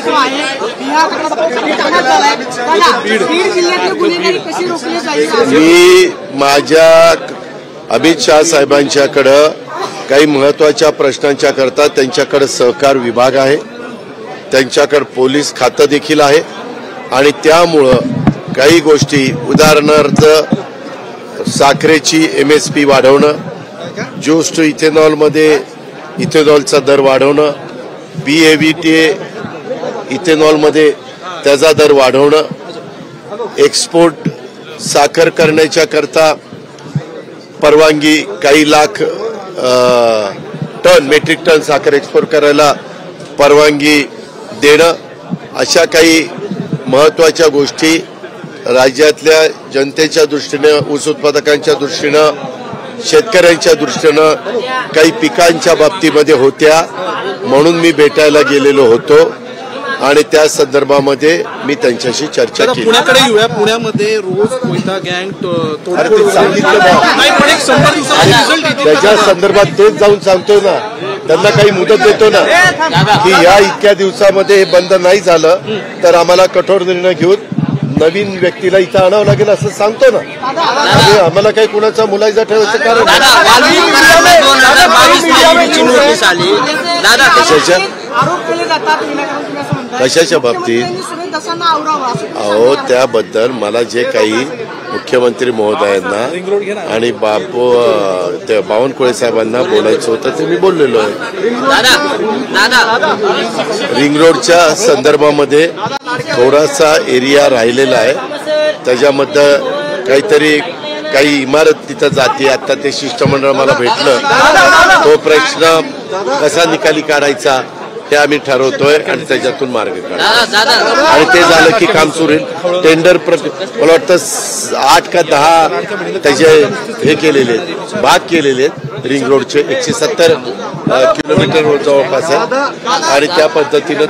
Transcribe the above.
जो आहे बीड जिल्ह्यातली गुन्हेगारी कशी रोखली जाईल? मी माझ्या अमित शाह साहेबांच्याकडे काही महत्वाच्या प्रश्नांच्या करता त्यांच्याकडे सहकार विभाग आहे, त्यांच्याकडे पोलीस खातं देखील आहे आणि त्यामुळं काही गोष्टी उदाहरणार्थ साखरेची MSP वाढवणं, ज्यूस टू इथेनॉलमध्ये इथेनॉलचा दर वाढवणं, BAVTA इथेनॉलमध्ये त्याचा दर वाढवणं, एक्सपोर्ट साखर करण्याच्या करता परवानगी काही लाख मेट्रिक टन साखर एक्सपोर्ट करायला परवानगी देणं, अशा काही महत्वाच्या गोष्टी राज्यातल्या जनतेच्या दृष्टीनं, ऊस उत्पादकांच्या दृष्टीनं, शेतकऱ्यांच्या दृष्टीनं काही पिकांच्या बाबतीमध्ये होत्या, म्हणून मी भेटायला गेलेलो होतो आणि त्या संदर्भामध्ये मी त्यांच्याशी चर्चा केली. पुण्याकडे येऊया. पुण्यामध्ये रोज कोयता गँग त्याच्या संदर्भात तेच जाऊन सांगतो ना, त्यांना काही मुदत देतो ना की या इतक्या दिवसामध्ये हे बंद नाही झालं तर आम्हाला कठोर निर्णय घेऊन नवीन व्यक्तीला इथं आणावं लागेल असं सांगतो ना. आम्हाला काही कुणाचा मुलायजा ठेवायचं कारण कशाच्या बाबतीत? अहो, त्याबद्दल मला जे काही मुख्यमंत्री महोदयांना आणि बावनकुळे साहेबांना बोलायचं होतं ते मी बोललेलो आहे. रिंग रोडच्या संदर्भामध्ये थोडासा एरिया राहिलेला आहे, त्याच्यामध्ये काहीतरी काही इमारत तिथं जाते. आता ते शिष्टमंडळ मला भेटलं, तो प्रश्न कसा निकाली काढायचा हे आम्ही ठरवतोय आणि त्याच्यातून मार्ग काढतो आणि ते झालं की काम सुरू होईल. टेंडर मला वाटतं 8 का 10 त्याचे हे केलेले आहेत, भाग केलेले आहेत रिंग रोडचे 170 किलोमीटर जवळपास आहे आणि त्या पद्धतीनं